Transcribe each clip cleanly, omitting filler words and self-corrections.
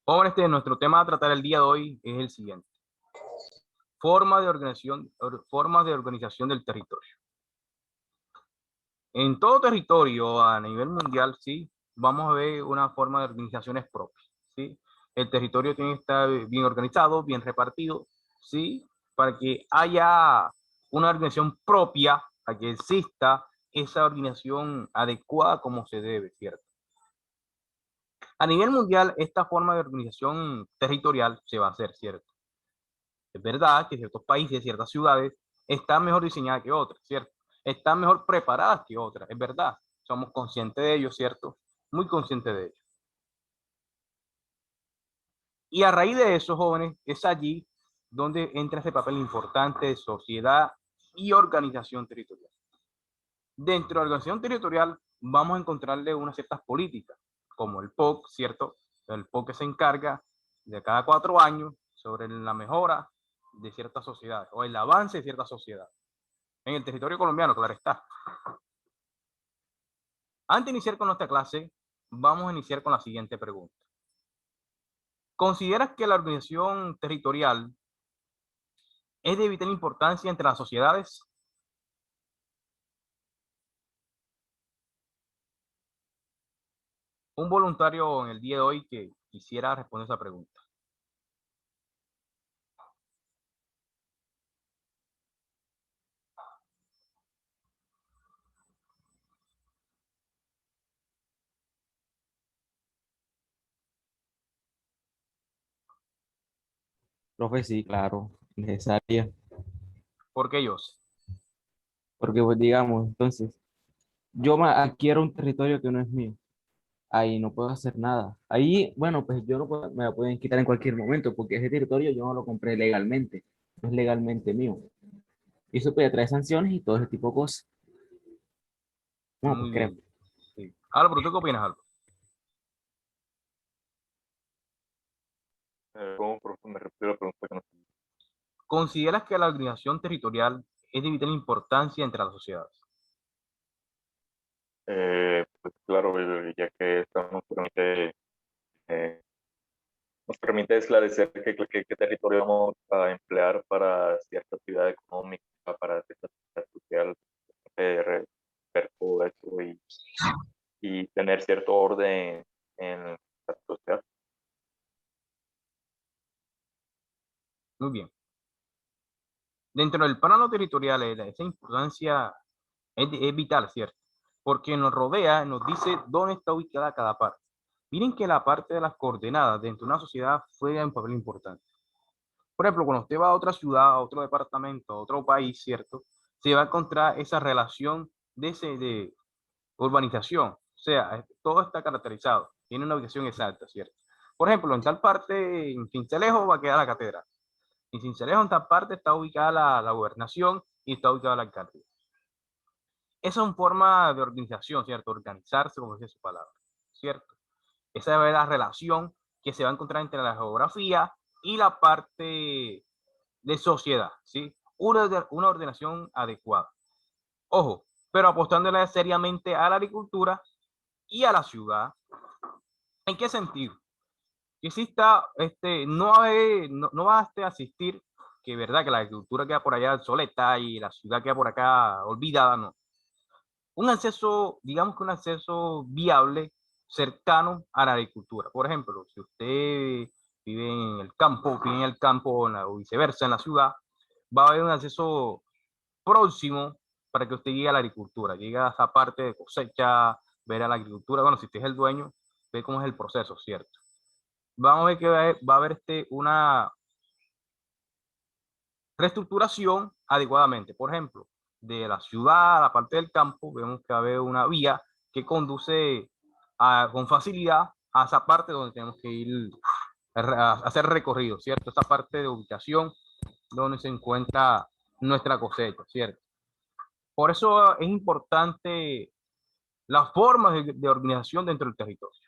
Jóvenes, nuestro tema a tratar el día de hoy es el siguiente. Formas de organización del territorio. En todo territorio a nivel mundial, sí, vamos a ver una forma de organizaciones propias, sí. El territorio tiene que estar bien organizado, bien repartido, sí, para que haya una organización propia, para que exista esa organización adecuada como se debe, ¿cierto? A nivel mundial, esta forma de organización territorial se va a hacer, ¿cierto? Es verdad que ciertos países, ciertas ciudades están mejor diseñadas que otras, ¿cierto? Están mejor preparadas que otras, es verdad. Somos conscientes de ello, ¿cierto? Muy conscientes de ello. Y a raíz de eso, jóvenes, es allí donde entra ese papel importante de sociedad y organización territorial. Dentro de la organización territorial vamos a encontrarle unas ciertas políticas, como el POC, ¿cierto? El POC que se encarga de cada 4 años sobre la mejora de ciertas sociedades o el avance de ciertas sociedades. En el territorio colombiano, claro está. Antes de iniciar con nuestra clase, vamos a iniciar con la siguiente pregunta. ¿Consideras que la organización territorial es de vital importancia entre las sociedades? Un voluntario en el día de hoy que quisiera responder esa pregunta. Profe, sí, claro, necesaria. ¿Por qué ellos? Porque, pues, digamos, entonces, adquiero un territorio que no es mío. Ahí no puedo hacer nada. Ahí, bueno, pues yo no puedo- me lo pueden quitar en cualquier momento, porque ese territorio yo no lo compré legalmente. No es legalmente mío. Y eso puede traer sanciones y todo ese tipo de cosas. No, pues Muy creo. bien. Sí. Álvaro, ¿tú qué opinas, Álvaro? ¿Cómo, profe? Me repito la pregunta que no sé. ¿Consideras que la organización territorial es de vital importancia entre las sociedades? Pues claro, ya que esto nos permite esclarecer qué territorio vamos a emplear para cierta actividad económica, para cierta actividad social, ver todo eso y tener cierto orden en la sociedad. Muy bien. Dentro del plano territorial, esa importancia es vital, ¿cierto? Porque nos rodea, nos dice dónde está ubicada cada parte. Miren que la parte de las coordenadas dentro de una sociedad juega un papel importante. Por ejemplo, cuando usted va a otra ciudad, a otro departamento, a otro país, ¿cierto? Se va a encontrar esa relación de urbanización. O sea, todo está caracterizado, tiene una ubicación exacta, ¿cierto? Por ejemplo, en tal parte, en Cincelejo va a quedar la catedral. En Cincelejo, en tal parte, está ubicada la gobernación y está ubicada la alcaldía. Esa es una forma de organización, ¿cierto? Organizarse, como dice su palabra, ¿cierto? Esa es la relación que se va a encontrar entre la geografía y la parte de sociedad, ¿sí? Una ordenación adecuada. Ojo, pero apostándole seriamente a la agricultura y a la ciudad. ¿En qué sentido? Que exista, no va a asistir, que es verdad que la agricultura queda por allá soleta y la ciudad queda por acá olvidada, no. Un acceso, digamos que un acceso viable, cercano a la agricultura. Por ejemplo, si usted vive en el campo o viceversa en la ciudad, va a haber un acceso próximo para que usted llegue a la agricultura, llegue a esa parte de cosecha, ver a la agricultura. Bueno, si usted es el dueño, ve cómo es el proceso, ¿cierto? Vamos a ver que va a haber una reestructuración adecuadamente. Por ejemplo, de la ciudad a la parte del campo, vemos que va a haber una vía que conduce con facilidad a esa parte donde tenemos que ir a hacer recorrido, ¿cierto? Esa parte de ubicación donde se encuentra nuestra cosecha, ¿cierto? Por eso es importante las formas de organización dentro del territorio.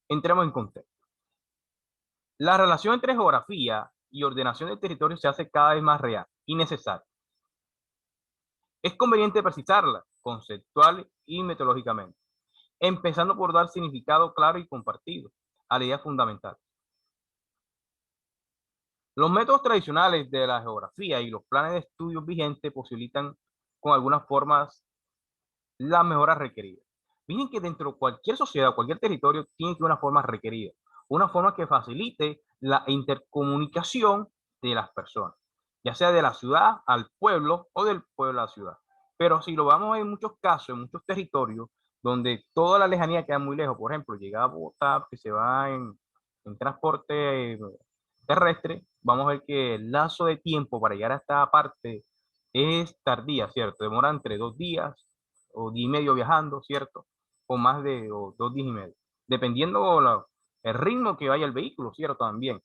Entremos en contexto. La relación entre geografía y ordenación del territorio se hace cada vez más real y necesaria. Es conveniente precisarla conceptual y metodológicamente, empezando por dar significado claro y compartido. a la idea fundamental. Los métodos tradicionales de la geografía y los planes de estudios vigentes posibilitan con algunas formas las mejoras requeridas. Miren que dentro de cualquier sociedad, cualquier territorio, tiene que haber una forma requerida, una forma que facilite la intercomunicación de las personas, ya sea de la ciudad al pueblo o del pueblo a la ciudad. Pero si lo vamos en muchos casos, en muchos territorios, donde toda la lejanía queda muy lejos, por ejemplo, llega a Bogotá, que se va en transporte terrestre, vamos a ver que el lazo de tiempo para llegar a esta parte es tardía, ¿cierto? Demora entre 2 días o día y medio viajando, ¿cierto? O más de 2 días y medio, dependiendo el ritmo que vaya el vehículo, ¿cierto? También.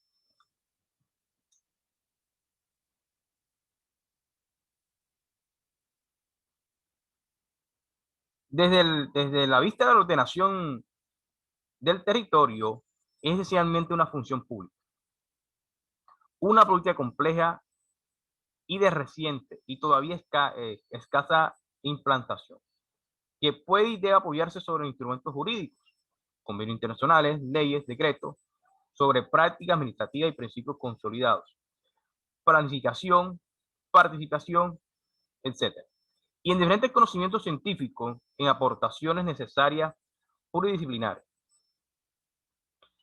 Desde la vista de la ordenación del territorio, es esencialmente una función pública. Una política compleja y de reciente y todavía escasa implantación, que puede y debe apoyarse sobre instrumentos jurídicos, convenios internacionales, leyes, decretos, sobre prácticas administrativas y principios consolidados, planificación, participación, etc. Y en diferentes conocimientos científicos en aportaciones necesarias pluridisciplinares,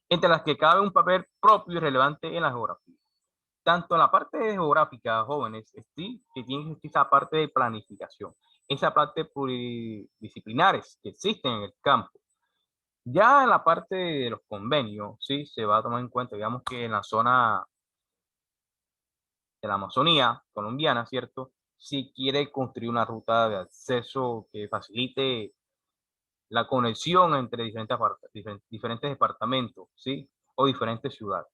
entre las que cabe un papel propio y relevante en la geografía. Tanto en la parte geográfica, jóvenes, sí, que tiene que existir esa parte de planificación, esa parte pluridisciplinares que existen en el campo. Ya en la parte de los convenios, sí, se va a tomar en cuenta, digamos que en la zona de la Amazonía colombiana, ¿cierto? Si quiere construir una ruta de acceso que facilite la conexión entre diferentes departamentos, ¿sí? O diferentes ciudades.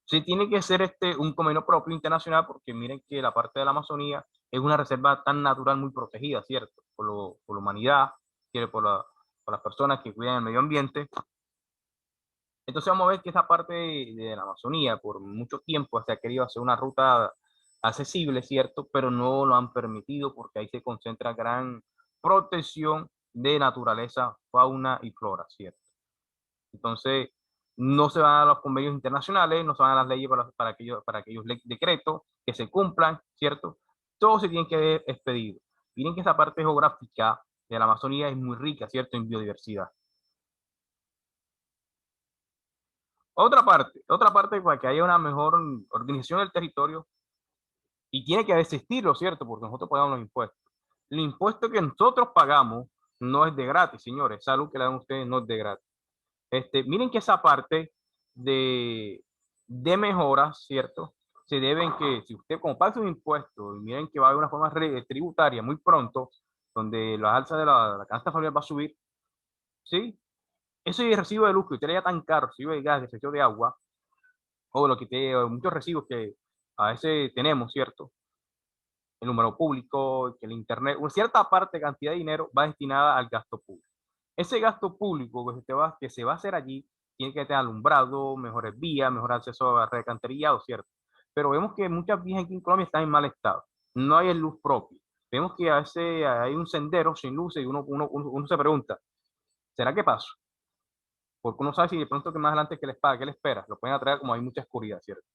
Sí, tiene que ser un convenio propio internacional porque miren que la parte de la Amazonía es una reserva tan natural muy protegida, ¿cierto? Por la humanidad, por las personas que cuidan el medio ambiente. Entonces vamos a ver que esa parte de la Amazonía por mucho tiempo se ha querido hacer una ruta accesible, ¿cierto? Pero no lo han permitido porque ahí se concentra gran protección de naturaleza, fauna y flora, ¿cierto? Entonces, no se van a los convenios internacionales, no se van a las leyes para aquellos decretos que se cumplan, ¿cierto? Todo se tiene que ver expedido. Miren que esa parte geográfica de la Amazonía es muy rica, ¿cierto? En biodiversidad. Otra parte para que haya una mejor organización del territorio y tiene que existirlo, ¿cierto? Porque nosotros pagamos los impuestos. El impuesto que nosotros pagamos no es de gratis, señores. Salud que le dan ustedes no es de gratis. Miren que esa parte de mejoras, ¿cierto? Se deben que, si usted como paga sus impuestos, y miren que va a haber una forma tributaria muy pronto, donde la alza de la canasta familiar va a subir, ¿sí? Ese recibo de luz que usted le da tan caro, recibo de gas, recibo de agua, o lo que muchos recibos que a veces tenemos, ¿cierto? El número público, que el internet, una cierta parte, cantidad de dinero va destinada al gasto público. Ese gasto público que se va a hacer allí tiene que tener alumbrado, mejores vías, mejor acceso a red de alcantarillado, ¿cierto? Pero vemos que muchas vías aquí en Colombia están en mal estado. No hay luz propia. Vemos que a veces hay un sendero sin luces y uno se pregunta, ¿será que paso? Porque uno sabe si de pronto que más adelante que les paga, ¿qué le espera? Lo pueden atraer como hay mucha oscuridad, ¿cierto?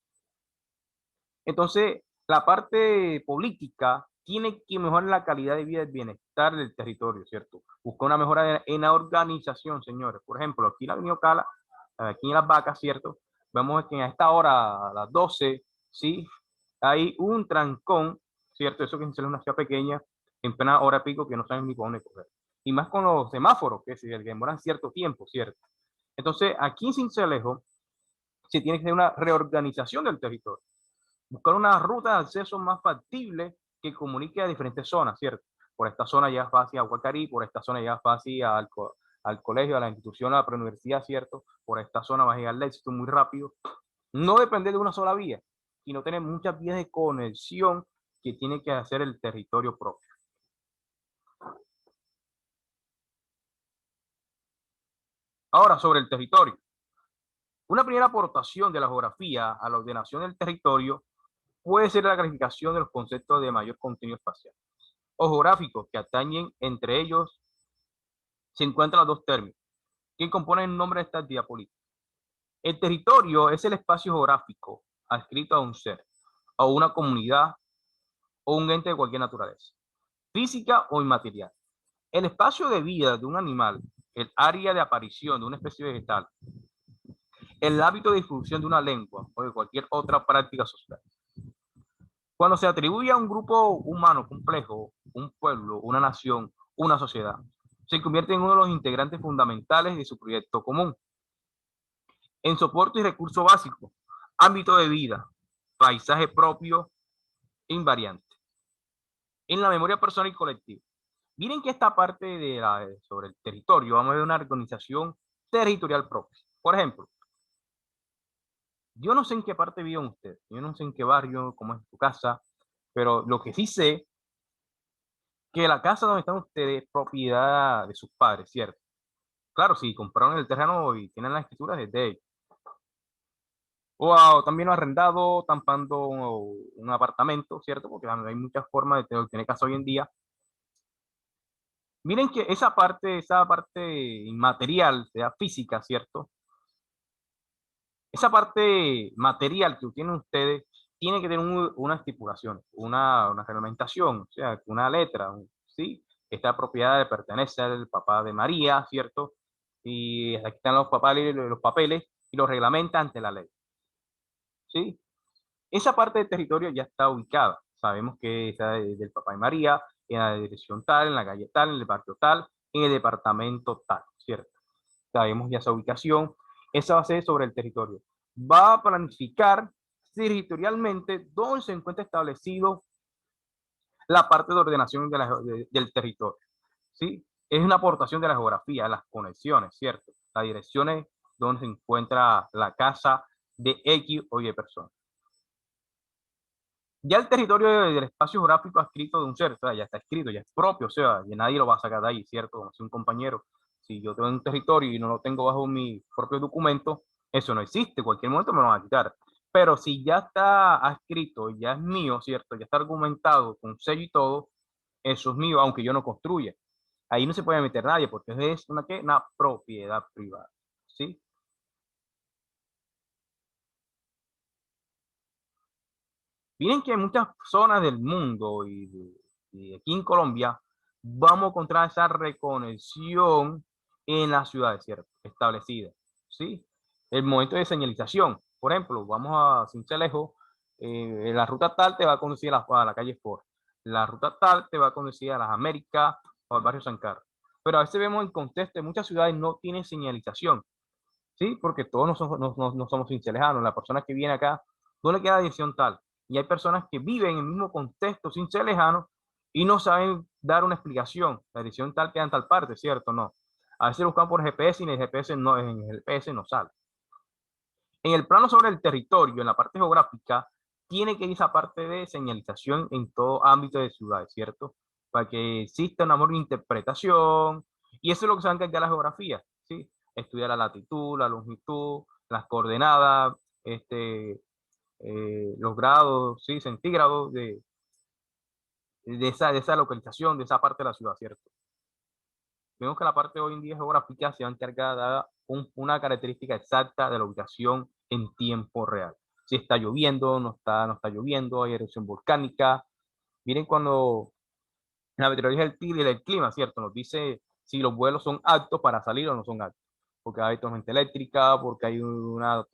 Entonces, la parte política tiene que mejorar la calidad de vida y el bienestar del territorio, ¿cierto? Busca una mejora en la organización, señores. Por ejemplo, aquí en la Avenida Ocala, aquí en Las Vacas, ¿cierto? Vemos que a esta hora, a las 12, ¿sí? Hay un trancón, ¿cierto? Eso que es una ciudad pequeña, en plena hora pico, que no saben ni por dónde coger. Y más con los semáforos, que se demoran cierto tiempo, ¿cierto? Entonces, aquí en Sincelejo, se tiene que hacer una reorganización del territorio. Buscar una ruta de acceso más factible que comunique a diferentes zonas, ¿cierto? Por esta zona ya es fácil a Guacarí, por esta zona ya es fácil al colegio, a la institución, a la preuniversidad, ¿cierto? Por esta zona va a llegar el éxito muy rápido. No depender de una sola vía, sino tener muchas vías de conexión que tiene que hacer el territorio propio. Ahora, sobre el territorio. Una primera aportación de la geografía a la ordenación del territorio puede ser la clasificación de los conceptos de mayor contenido espacial o geográficos que atañen entre ellos se encuentran los dos términos, que componen el nombre de esta actividad política. El territorio es el espacio geográfico adscrito a un ser, a una comunidad o un ente de cualquier naturaleza, física o inmaterial. El espacio de vida de un animal, el área de aparición de una especie vegetal, el hábito de difusión de una lengua o de cualquier otra práctica social. Cuando se atribuye a un grupo humano complejo, un pueblo, una nación, una sociedad, se convierte en uno de los integrantes fundamentales de su proyecto común. En soporte y recurso básico, ámbito de vida, paisaje propio e invariante. En la memoria personal y colectiva. Miren que esta parte sobre el territorio, vamos a ver una organización territorial propia. Por ejemplo, yo no sé en qué parte viven ustedes, yo no sé en qué barrio, cómo es tu casa, pero lo que sí sé que la casa donde están ustedes es propiedad de sus padres, ¿cierto? Claro, si compraron el terreno y tienen las escrituras es de ellos. O también lo arrendado, tampando un apartamento, ¿cierto? Porque hay muchas formas de tener casa hoy en día. Miren que esa parte inmaterial, sea física, ¿cierto? Esa parte material que tienen ustedes tiene que tener una estipulación, una reglamentación, o sea, una letra, ¿sí? Esta propiedad le pertenece al papá de María, ¿cierto? Y aquí están los papeles y los reglamenta ante la ley, ¿sí? Esa parte del territorio ya está ubicada. Sabemos que es del papá de María, en la dirección tal, en la calle tal, en el barrio tal, en el departamento tal, ¿cierto? Sabemos ya esa ubicación. Esa va a ser sobre el territorio. Va a planificar territorialmente dónde se encuentra establecido la parte de ordenación del territorio, ¿sí? Es una aportación de la geografía, las conexiones, ¿cierto? Las direcciones donde se encuentra la casa de X o Y personas. Ya el territorio del espacio geográfico adscrito de un ser, o sea, ya está escrito, ya es propio, o sea, ya nadie lo va a sacar de ahí, ¿cierto? Como si un compañero, si yo tengo un territorio y no lo tengo bajo mi propio documento, eso no existe, en cualquier momento me lo van a quitar. Pero si ya está adscrito, ya es mío, ¿cierto? Ya está argumentado con sello y todo, eso es mío, aunque yo no construya. Ahí no se puede meter nadie porque es una propiedad privada, ¿sí? Miren que en muchas zonas del mundo y aquí en Colombia vamos a encontrar esa reconexión en las ciudades, ¿cierto? Establecida, ¿sí? El momento de señalización, por ejemplo, vamos a Sincelejo, la ruta tal te va a conducir a la calle Ford, la ruta tal te va a conducir a las Américas o al barrio San Carlos. Pero a veces vemos en contexto, en muchas ciudades no tienen señalización, ¿sí? Porque todos no somos cincelejanos. La persona que viene acá no le queda la dirección tal. Y hay personas que viven en el mismo contexto cincelejano y no saben dar una explicación. La dirección tal queda en tal parte, ¿cierto? No. A veces buscan por GPS y en el GPS no sale. En el plano sobre el territorio, en la parte geográfica, tiene que ir esa parte de señalización en todo ámbito de ciudades, ¿cierto? Para que exista una mejor interpretación. Y eso es lo que se va a encargar la geografía, ¿sí? Estudiar la latitud, la longitud, las coordenadas, los grados, ¿sí? Centígrados de esa localización, de esa parte de la ciudad, ¿cierto? Vemos que la parte hoy en día geográfica se va a encargar de dar una característica exacta de la ubicación en tiempo real. Si está lloviendo, no está lloviendo, hay erupción volcánica. Miren cuando la meteorología del clima, ¿cierto? Nos dice si los vuelos son aptos para salir o no son aptos. Porque hay tormenta eléctrica, porque hay una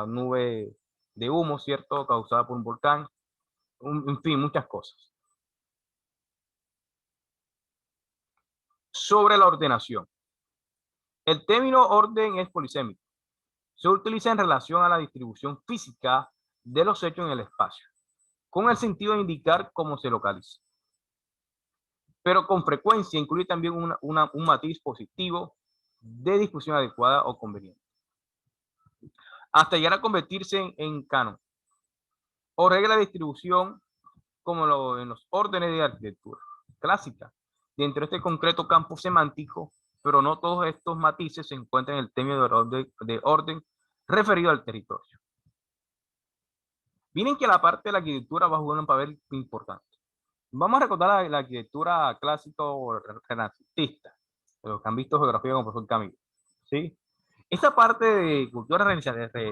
nube de humo, ¿cierto? Causada por un volcán. En fin, muchas cosas. Sobre la ordenación. El término orden es polisémico. Se utiliza en relación a la distribución física de los hechos en el espacio, con el sentido de indicar cómo se localiza. Pero con frecuencia incluye también un matiz positivo de discusión adecuada o conveniente, hasta llegar a convertirse en canon o regla de distribución como en los órdenes de arquitectura clásica. Dentro de este concreto campo semántico, pero no todos estos matices se encuentran en el término de orden referido al territorio. Miren que la parte de la arquitectura va a jugar un papel importante. Vamos a recordar la arquitectura clásica o renacentista. los que han visto geografía como profesor Camilo, ¿sí? Esta parte de cultura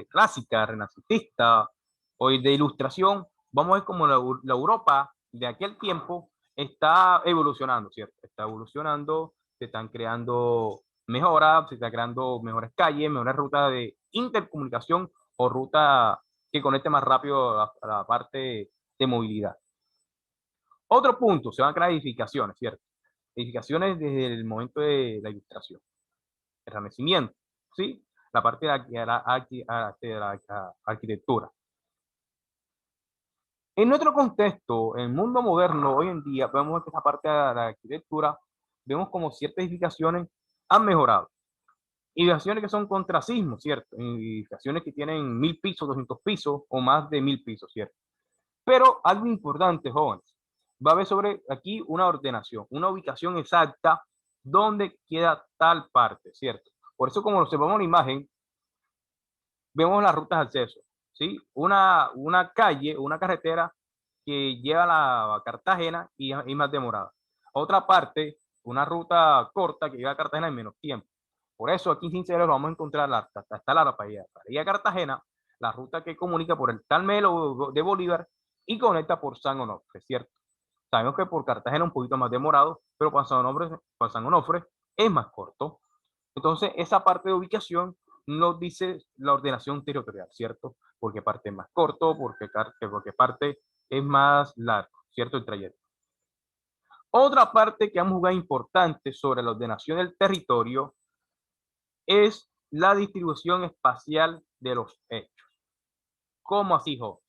clásica, renacentista o de ilustración, vamos a ver como la Europa de aquel tiempo está evolucionando, ¿cierto? Está evolucionando, se están creando mejoras, se están creando mejores calles, mejores rutas de intercomunicación o ruta que conecte más rápido a la parte de movilidad. Otro punto, se van a crear edificaciones, ¿cierto? Edificaciones desde el momento de la ilustración, el Renacimiento, ¿sí? La parte de la arquitectura. En nuestro contexto, en el mundo moderno, hoy en día, vemos que esta parte de la arquitectura, vemos como ciertas edificaciones han mejorado. Edificaciones que son contra sismo, ¿cierto? Edificaciones que tienen 1000 pisos, 200 pisos o más de 1000 pisos, ¿cierto? Pero algo importante, jóvenes, va a haber sobre aquí una ordenación, una ubicación exacta donde queda tal parte, ¿cierto? Por eso, como observamos en la imagen, vemos las rutas de acceso, ¿sí? Una calle, una carretera que lleva a la Cartagena y más demorada. Otra parte, una ruta corta que lleva a Cartagena en menos tiempo. Por eso aquí en Cinceleros vamos a encontrar hasta la para ir a Cartagena, la ruta que comunica por el Carmelo de Bolívar y conecta por San Onofre, ¿cierto? Sabemos que por Cartagena es un poquito más demorado, pero para San Onofre es más corto. Entonces, esa parte de ubicación nos dice la ordenación territorial, ¿cierto? Porque parte es más corto, porque parte es más largo, ¿cierto? El trayecto. Otra parte que vamos a jugar importante sobre la ordenación del territorio es la distribución espacial de los hechos. ¿Cómo así, jóvenes?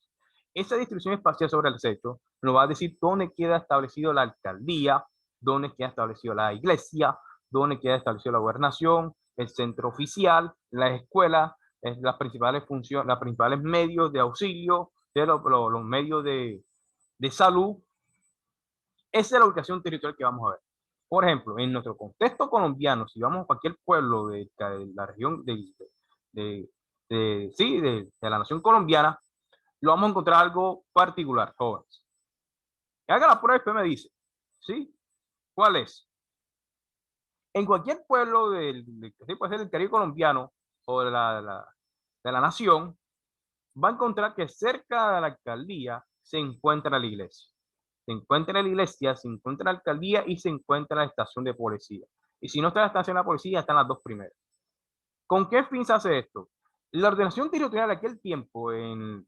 Esa distribución espacial sobre el hechos nos va a decir dónde queda establecido la alcaldía, dónde queda establecido la iglesia, dónde queda establecido la gobernación, el centro oficial, las escuelas, las principales funciones, los principales medios de auxilio, los medios de salud. Esa es la ubicación territorial que vamos a ver. Por ejemplo, en nuestro contexto colombiano, si vamos a cualquier pueblo de la región de la nación colombiana, lo vamos a encontrar algo particular, jóvenes. Que haga la prueba y después me dice, ¿sí? ¿Cuál es? En cualquier pueblo puede ser del Caribe colombiano o de la nación, va a encontrar que cerca de la alcaldía se encuentra la iglesia. Se encuentra la iglesia, se encuentra la alcaldía y se encuentra la estación de policía. Y si no está la estación de la policía, están las dos primeras. ¿Con qué fin se hace esto? La ordenación territorial de aquel tiempo en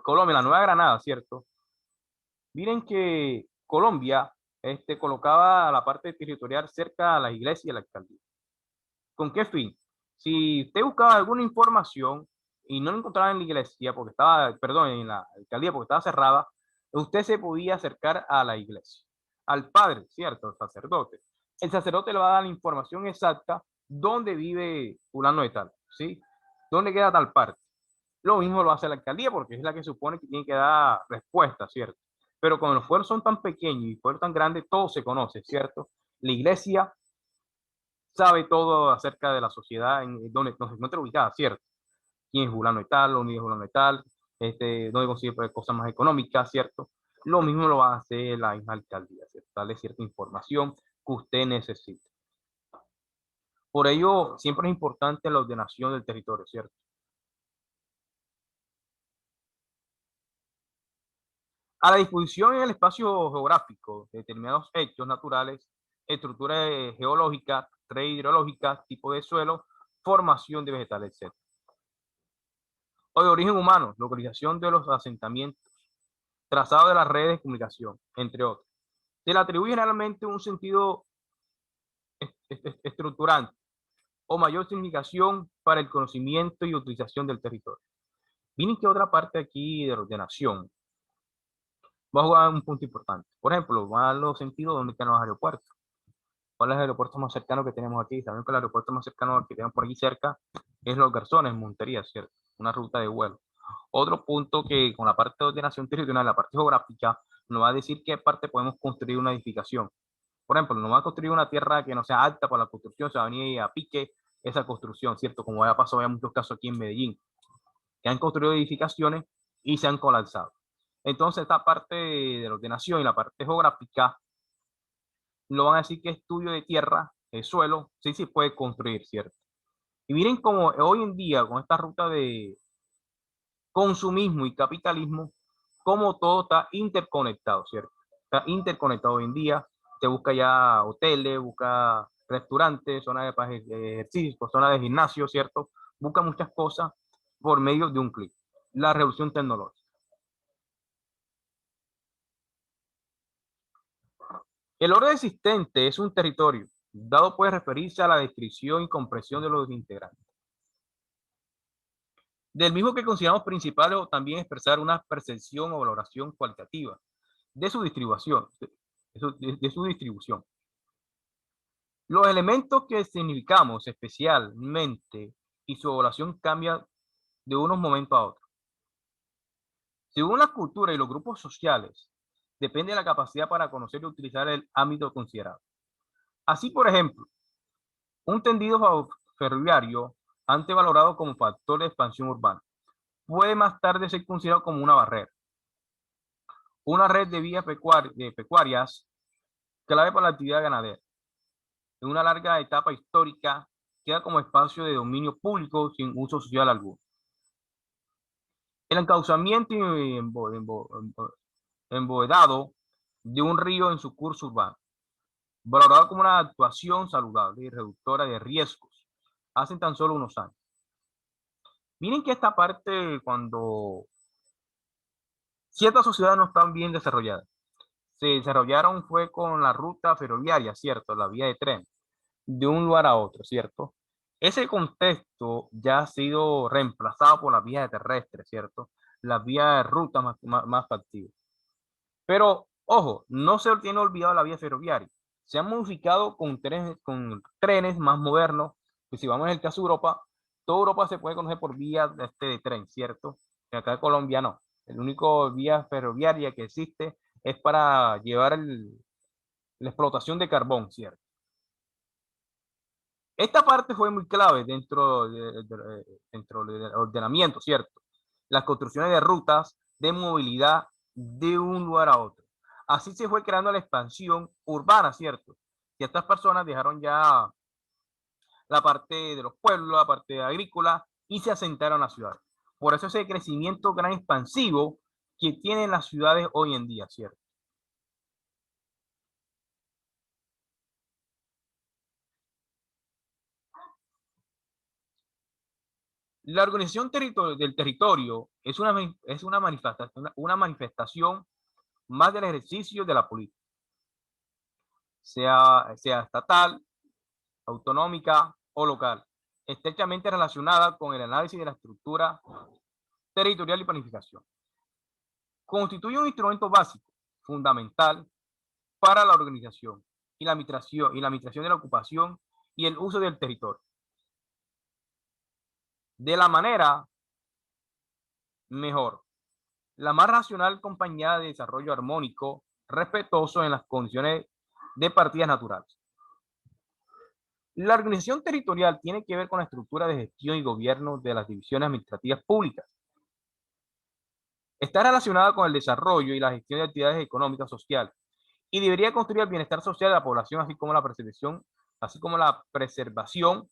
Colombia, la Nueva Granada, ¿cierto? Miren que Colombia colocaba la parte territorial cerca a la iglesia y a la alcaldía. ¿Con qué fin? Si usted buscaba alguna información y no la encontraba en la iglesia, porque estaba, perdón, en la alcaldía porque estaba cerrada, usted se podía acercar a la iglesia, al padre, ¿cierto? Al sacerdote. El sacerdote le va a dar la información exacta dónde vive fulano de tal, ¿sí? ¿Dónde queda tal parte? Lo mismo lo hace la alcaldía porque es la que supone que tiene que dar respuesta, ¿cierto? Pero cuando los pueblos son tan pequeños y pueblos tan grandes, todo se conoce, ¿cierto? La iglesia sabe todo acerca de la sociedad en donde se encuentra ubicada, ¿cierto? Quién es fulano y tal, dónde es fulano y tal, dónde consigue cosas más económicas, ¿cierto? Lo mismo lo va a hacer la misma alcaldía, ¿cierto? Darle cierta información que usted necesite. Por ello, siempre es importante la ordenación del territorio, ¿cierto? A la disposición en el espacio geográfico de determinados hechos naturales, estructura geológica, red hidrológica, tipo de suelo, formación de vegetales, etc. O de origen humano, localización de los asentamientos, trazado de las redes de comunicación, entre otros. Se le atribuye generalmente un sentido estructurante o mayor significación para el conocimiento y utilización del territorio. Miren que otra parte aquí de ordenación va a jugar un punto importante. Por ejemplo, va a los sentidos donde están los aeropuertos. ¿Cuál es el aeropuerto más cercano que tenemos aquí? Saben que el aeropuerto más cercano que tenemos por aquí cerca es Los Garzones, Montería, ¿cierto? Una ruta de vuelo. Otro punto que con la parte de ordenación territorial, la parte geográfica, nos va a decir qué parte podemos construir una edificación. Por ejemplo, no va a construir una tierra que no sea alta para la construcción, se va a venir a pique esa construcción, ¿cierto? Como ya pasado en muchos casos aquí en Medellín, que han construido edificaciones y se han colapsado. Entonces, esta parte de la ordenación y la parte geográfica lo van a decir que es estudio de tierra, suelo, sí se puede construir, ¿cierto? Y miren cómo hoy en día, con esta ruta de consumismo y capitalismo, cómo todo está interconectado, ¿cierto? Está interconectado hoy en día. Se busca ya hoteles, busca restaurantes, zonas de ejercicio, zonas de gimnasio, ¿cierto? Busca muchas cosas por medio de un clic. La revolución tecnológica. El orden existente es un territorio. Dado puede referirse a la descripción y comprensión de los integrantes. Del mismo que consideramos principales o también expresar una percepción o valoración cualitativa de su distribución. De su distribución. Los elementos que significamos especialmente y su evaluación cambian de unos momentos a otros. Según la cultura y los grupos sociales, depende de la capacidad para conocer y utilizar el ámbito considerado. Así, por ejemplo, un tendido ferroviario, antes valorado como factor de expansión urbana, puede más tarde ser considerado como una barrera. Una red de vías pecuarias, clave para la actividad ganadera. En una larga etapa histórica, queda como espacio de dominio público sin uso social alguno. El encauzamiento embovedado de un río en su curso urbano, valorado como una actuación saludable y reductora de riesgos, hace tan solo unos años. Miren que esta parte, cuando ciertas sociedades no están bien desarrolladas, se desarrollaron fue con la ruta ferroviaria, ¿cierto? La vía de tren, de un lugar a otro, ¿cierto? Ese contexto ya ha sido reemplazado por las vías terrestres, ¿cierto? Las vías de ruta más factibles. Pero, ojo, no se tiene olvidado la vía ferroviaria. Se han modificado con trenes más modernos. Pues si vamos en el caso de Europa, toda Europa se puede conocer por vía de tren, ¿cierto? Y acá en Colombia no. El único vía ferroviaria que existe es para llevar la explotación de carbón, ¿cierto? Esta parte fue muy clave dentro del ordenamiento, ¿cierto? Las construcciones de rutas de movilidad de un lugar a otro. Así se fue creando la expansión urbana, ¿cierto? Y estas personas dejaron ya la parte de los pueblos, la parte agrícola, y se asentaron en las ciudades. Por eso ese crecimiento gran expansivo que tienen las ciudades hoy en día, ¿cierto? La organización del territorio es una manifestación más del ejercicio de la política, sea estatal, autonómica o local, estrechamente relacionada con el análisis de la estructura territorial y planificación. Constituye un instrumento básico, fundamental para la organización y la administración de la ocupación y el uso del territorio. De la manera mejor, la más racional acompañada de desarrollo armónico, respetuoso en las condiciones de partidas naturales. La organización territorial tiene que ver con la estructura de gestión y gobierno de las divisiones administrativas públicas. Está relacionada con el desarrollo y la gestión de actividades económicas sociales y debería construir el bienestar social de la población, así como la preservación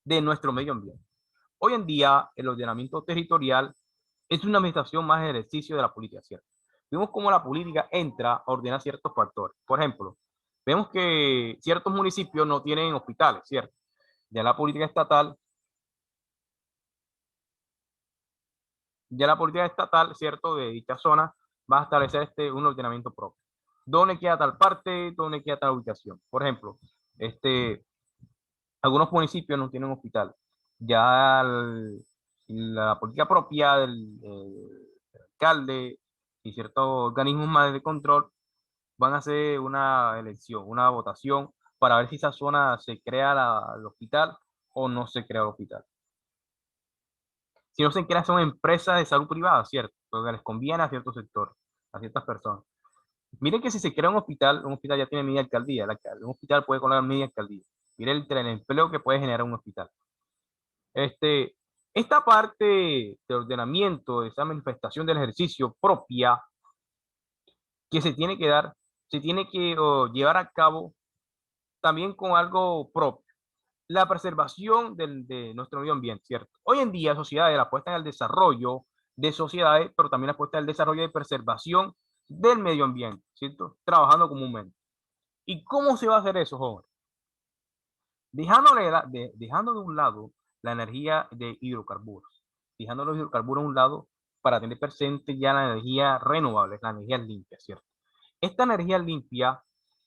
de nuestro medio ambiente. Hoy en día, el ordenamiento territorial es una administración más ejercicio de la política, ¿cierto? Vemos cómo la política entra a ordenar ciertos factores. Por ejemplo, vemos que ciertos municipios no tienen hospitales, ¿cierto? Ya la política estatal, ¿cierto? De dicha zona va a establecer un ordenamiento propio. ¿Dónde queda tal parte? ¿Dónde queda tal ubicación? Por ejemplo, algunos municipios no tienen hospital. Ya la política propia del alcalde y ciertos organismos más de control van a hacer una elección, una votación para ver si esa zona se crea el hospital o no se crea el hospital. Si no se crea, son empresas de salud privada, ¿cierto? Porque les conviene a ciertos sectores, a ciertas personas. Miren que si se crea un hospital ya tiene media alcaldía. Un hospital puede colocar media alcaldía. Miren el empleo que puede generar un hospital. Esta parte de ordenamiento, de esa manifestación del ejercicio propia que se tiene que dar, se tiene que llevar a cabo también con algo propio. La preservación de nuestro medio ambiente, ¿cierto? Hoy en día, sociedades apuestan al desarrollo de sociedades, pero también apuestan al desarrollo de preservación del medio ambiente, ¿cierto? Trabajando comúnmente. ¿Y cómo se va a hacer eso, jóvenes? Dejando de un lado la energía de hidrocarburos, dejando los hidrocarburos a un lado para tener presente ya la energía renovable, la energía limpia, ¿cierto? Esta energía limpia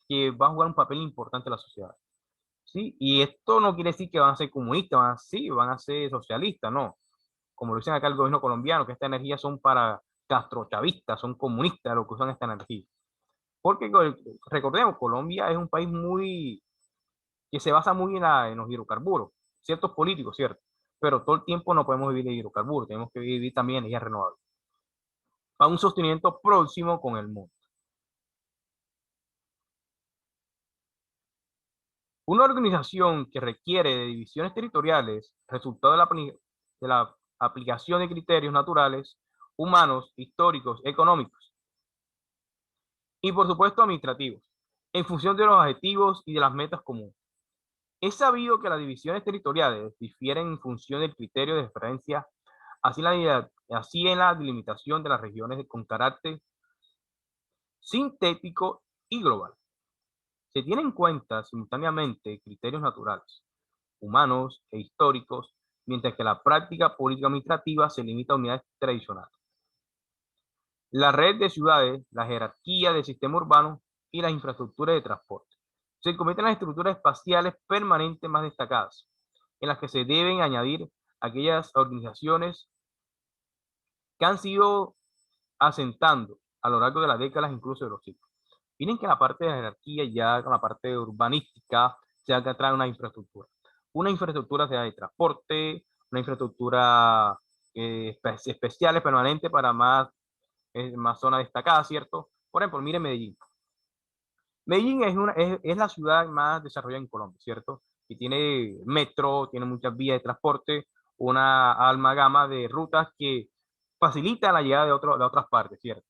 que va a jugar un papel importante en la sociedad, ¿sí? Y esto no quiere decir que van a ser comunistas, van a ser socialistas, no. Como lo dicen acá el gobierno colombiano, que esta energía son para castrochavistas, son comunistas los que usan esta energía. Porque recordemos, Colombia es un país que se basa muy en los hidrocarburos, ciertos políticos, ¿cierto? Pero todo el tiempo no podemos vivir de hidrocarburos, tenemos que vivir también energías renovables. Para un sostenimiento próximo con el mundo. Una organización que requiere de divisiones territoriales, resultado de la aplicación de criterios naturales, humanos, históricos, económicos y por supuesto administrativos, en función de los objetivos y de las metas comunes. Es sabido que las divisiones territoriales difieren en función del criterio de referencia, así en la delimitación de las regiones con carácter sintético y global. Se tienen en cuenta simultáneamente criterios naturales, humanos e históricos, mientras que la práctica política administrativa se limita a unidades tradicionales. La red de ciudades, la jerarquía del sistema urbano y las infraestructuras de transporte. Se cometen las estructuras espaciales permanentes más destacadas, en las que se deben añadir aquellas organizaciones que han sido asentando a lo largo de las décadas, incluso de los siglos. Miren que la parte de la jerarquía, ya con la parte urbanística, se ha que traer una infraestructura. Una infraestructura sea de transporte, una infraestructura especiales, permanente para más zonas destacadas, ¿cierto? Por ejemplo, miren Medellín. Medellín es la ciudad más desarrollada en Colombia, ¿cierto? Y tiene metro, tiene muchas vías de transporte, una alta gama de rutas que facilitan la llegada de otras partes, ¿cierto?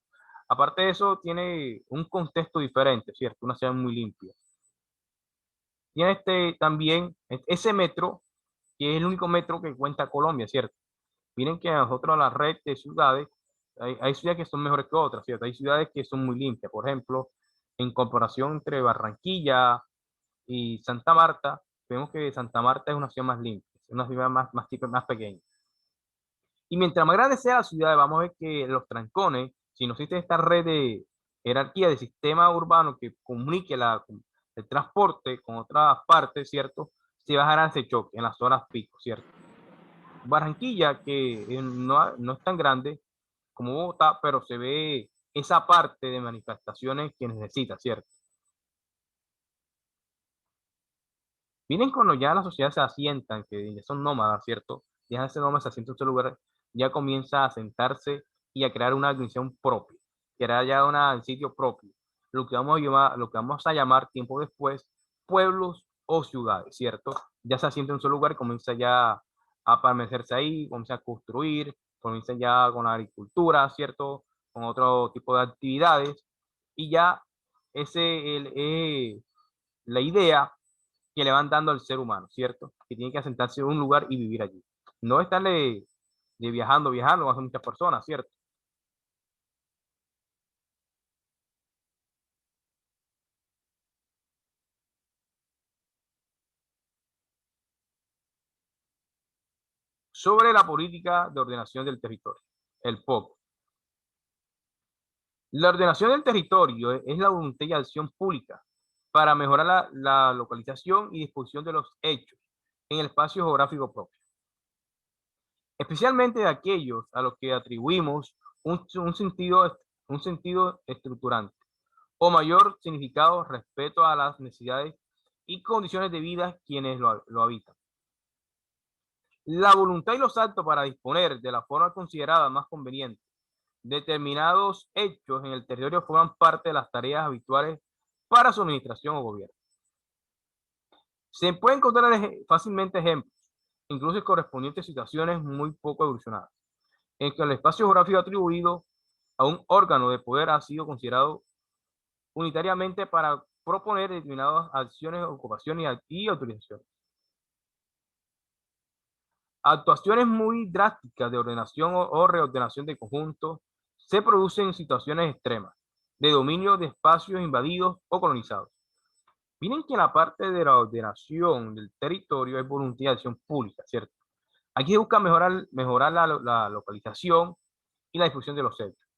Aparte de eso, tiene un contexto diferente, ¿cierto? Una ciudad muy limpia. Tiene también ese metro, que es el único metro que cuenta Colombia, ¿cierto? Miren que nosotros la red de ciudades, hay ciudades que son mejores que otras, ¿cierto? Hay ciudades que son muy limpias. Por ejemplo, en comparación entre Barranquilla y Santa Marta, vemos que Santa Marta es una ciudad más limpia, es una ciudad más pequeña. Y mientras más grande sea la ciudad, vamos a ver que los trancones, si no existe esta red de jerarquía de sistema urbano que comunique el transporte con otras partes, ¿cierto? Se va a generar ese choque en las zonas pico, ¿cierto? Barranquilla, que no es tan grande como Bogotá, pero se ve esa parte de manifestaciones que necesita, ¿cierto? Miren cuando ya la sociedad se asientan, que ya son nómadas, ¿cierto? Ya ese nómada se asienta en su lugar, ya comienza a sentarse y a crear una organización propia, crear ya un sitio propio, lo que vamos a llamar tiempo después pueblos o ciudades, ¿cierto? Ya se asienta en su lugar, comienza ya a permanecerse ahí, comienza a construir, comienza ya con la agricultura, ¿cierto? Con otro tipo de actividades y ya la idea que le van dando al ser humano, ¿cierto? Que tiene que asentarse en un lugar y vivir allí. No estarle de viajando, a muchas personas, ¿cierto? Sobre la política de ordenación del territorio, el POC. La ordenación del territorio es la voluntad y acción pública para mejorar la localización y disposición de los hechos en el espacio geográfico propio, especialmente de aquellos a los que atribuimos un sentido estructurante o mayor significado respecto a las necesidades y condiciones de vida quienes lo habitan. La voluntad y los actos para disponer de la forma considerada más conveniente determinados hechos en el territorio forman parte de las tareas habituales para su administración o gobierno. Se pueden encontrar fácilmente ejemplos, incluso correspondientes a situaciones muy poco evolucionadas, en que el espacio geográfico atribuido a un órgano de poder ha sido considerado unitariamente para proponer determinadas acciones, ocupaciones y autorizaciones. Actuaciones muy drásticas de ordenación o reordenación de conjuntos se producen en situaciones extremas de dominio de espacios invadidos o colonizados. Miren que la parte de la ordenación del territorio es voluntad de acción pública, ¿cierto? Aquí se busca mejorar la localización y la difusión de los hechos.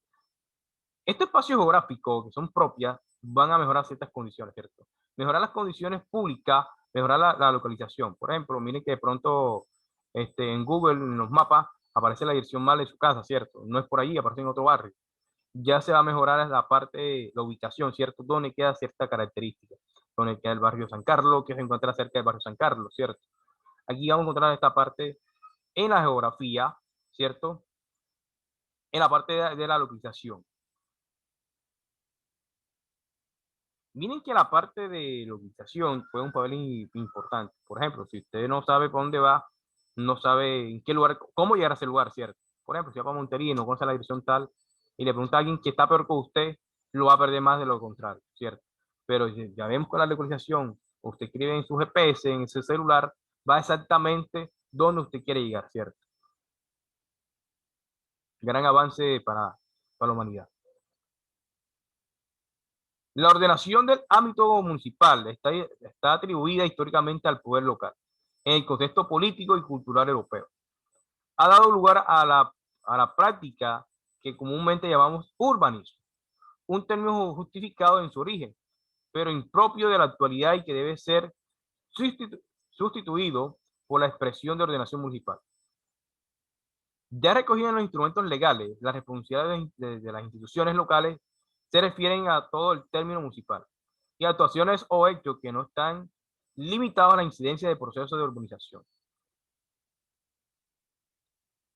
Estos espacios geográficos que son propias van a mejorar ciertas condiciones, ¿cierto? Mejorar las condiciones públicas, mejorar la localización. Por ejemplo, miren que de pronto en Google, en los mapas, aparece la dirección mal de su casa, ¿cierto? No es por allí, aparece en otro barrio. Ya se va a mejorar la parte, la ubicación, ¿cierto? Donde queda cierta característica. Donde queda el barrio San Carlos, que se encuentra cerca del barrio San Carlos, ¿cierto? Aquí vamos a encontrar esta parte en la geografía, ¿cierto? En la parte de la localización. Miren que la parte de la ubicación juega un papel importante. Por ejemplo, si usted no sabe por dónde va, no sabe en qué lugar, cómo llegar a ese lugar, ¿cierto? Por ejemplo, si va para Montería y no conoce la dirección tal, y le pregunta a alguien que está peor que usted, lo va a perder más de lo contrario, ¿cierto? Pero ya vemos con la localización, usted escribe en su GPS, en ese celular, va exactamente donde usted quiere llegar, ¿cierto? Gran avance para la humanidad. La ordenación del ámbito municipal está atribuida históricamente al poder local, en el contexto político y cultural europeo. Ha dado lugar a la práctica que comúnmente llamamos urbanismo, un término justificado en su origen, pero impropio de la actualidad y que debe ser sustituido por la expresión de ordenación municipal. Ya recogido en los instrumentos legales, las responsabilidades de las instituciones locales se refieren a todo el término municipal y actuaciones o hechos que no están limitados a la incidencia de procesos de urbanización.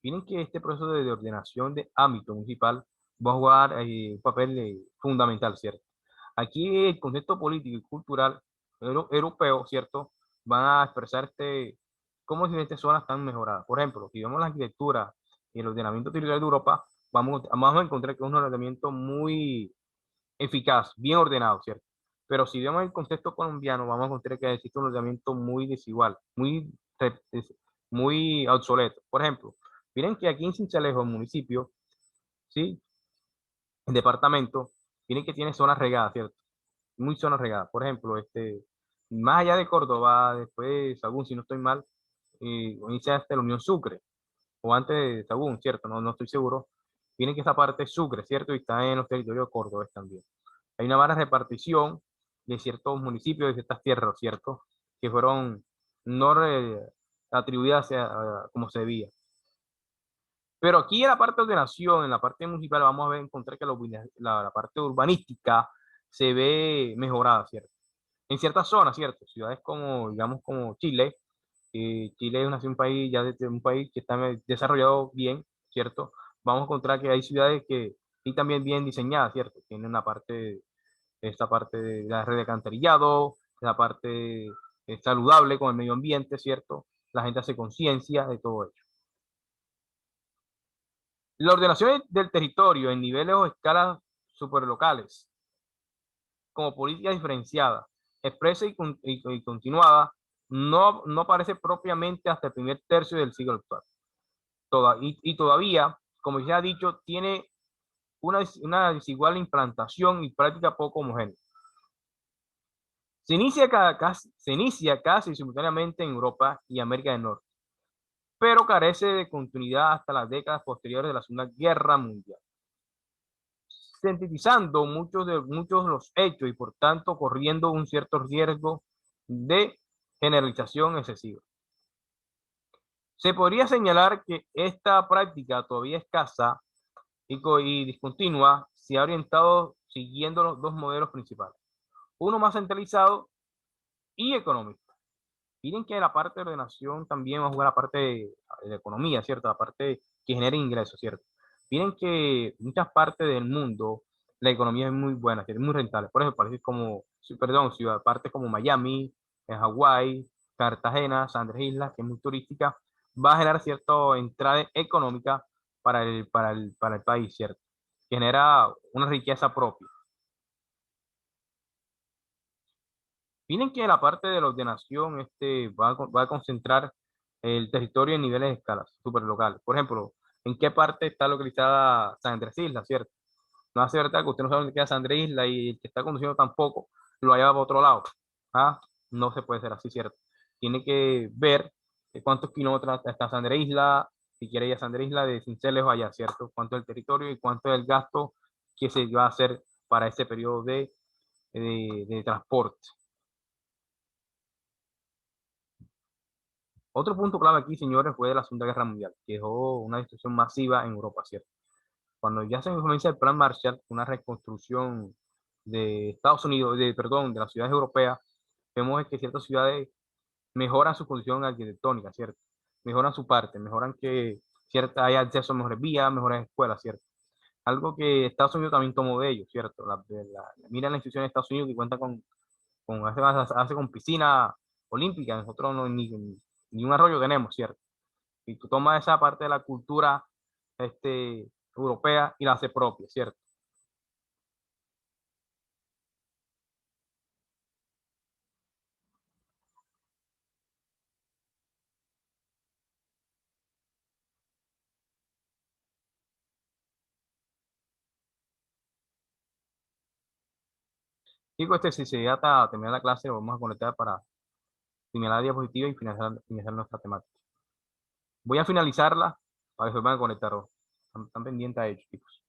Miren que este proceso de ordenación de ámbito municipal va a jugar un papel fundamental, ¿cierto? Aquí el concepto político y cultural europeo, ¿cierto? Van a expresar cómo diferentes zonas están mejoradas. Por ejemplo, si vemos la arquitectura y el ordenamiento territorial de Europa, vamos a encontrar que es un ordenamiento muy eficaz, bien ordenado, ¿cierto? Pero si vemos el contexto colombiano, vamos a encontrar que existe un ordenamiento muy desigual, muy obsoleto. Por ejemplo, miren que aquí en Sincelejo, el municipio, ¿sí? El departamento, miren que tiene zonas regadas, ¿cierto? Muy zonas regadas. Por ejemplo, más allá de Córdoba, después Sagún, si no estoy mal, inicia la Unión Sucre, o antes de Sagún, ¿cierto? No estoy seguro. Miren que esa parte es Sucre, ¿cierto? Y está en los territorios cordobés también. Hay una mala repartición de ciertos municipios, de ciertas tierras, ¿cierto? Que fueron no atribuidas como se debía. Pero aquí en la parte de ordenación, en la parte municipal, vamos a ver, encontrar que la parte urbanística se ve mejorada, ¿cierto? En ciertas zonas, ¿cierto? Ciudades como, digamos, como Chile. Chile es un país, ya desde un país que está desarrollado bien, ¿cierto? Vamos a encontrar que hay ciudades que y también bien diseñadas, ¿cierto? Tienen esta parte de la red de alcantarillado, la parte saludable con el medio ambiente, ¿cierto? La gente hace conciencia de todo ello. La ordenación del territorio en niveles o escalas superlocales, como política diferenciada, expresa y continuada, no aparece propiamente hasta el primer tercio del siglo actual. Y todavía, como ya he dicho, tiene una desigual implantación y práctica poco homogénea. Se inicia casi simultáneamente en Europa y América del Norte, pero carece de continuidad hasta las décadas posteriores de la Segunda Guerra Mundial, sintetizando muchos de los hechos y por tanto corriendo un cierto riesgo de generalización excesiva. Se podría señalar que esta práctica todavía escasa y discontinua se ha orientado siguiendo los dos modelos principales, uno más centralizado y económico. Miren que la parte de ordenación también va a jugar la parte de economía, ¿cierto? La parte que genera ingresos, ¿cierto? Miren que en muchas partes del mundo la economía es muy buena, es muy rentable. Por ejemplo, países como, perdón, partes como Miami, Hawái, Cartagena, San Andrés Islas, que es muy turística, va a generar cierta entrada económica para el país, ¿cierto? Que genera una riqueza propia. Miren que la parte de la ordenación va a concentrar el territorio en niveles de escalas superlocales. Por ejemplo, ¿en qué parte está localizada San Andrés Isla, cierto? No hace verdad que usted no sabe dónde queda San Andrés Isla y el que está conduciendo tampoco lo lleva para otro lado. ¿Ah? No se puede ser así, ¿cierto? Tiene que ver cuántos kilómetros está San Andrés Isla, si quiere ir a San Andrés Isla de Sincelejo allá, ¿cierto? Cuánto es el territorio y cuánto es el gasto que se va a hacer para ese periodo de transporte. Otro punto clave aquí, señores, fue la Segunda Guerra Mundial, que dejó una destrucción masiva en Europa, ¿cierto? Cuando ya se comienza el Plan Marshall, una reconstrucción de Estados Unidos, perdón, de las ciudades europeas, vemos que ciertas ciudades mejoran su condición arquitectónica, ¿cierto? Mejoran su parte, mejoran que hay acceso a mejores vías, mejores escuelas, ¿cierto? Algo que Estados Unidos también tomó de ellos, ¿cierto? Mira la institución de Estados Unidos que cuenta hace con piscina olímpica, nosotros ni un arroyo tenemos, ¿cierto? Y tú tomas esa parte de la cultura europea y la hace propia, ¿cierto? Chicos, si se ya está terminar la clase, lo vamos a conectar para terminar la diapositiva y finalizar nuestra temática. Voy a finalizarla para que se puedan conectar. Están pendientes a ellos, chicos.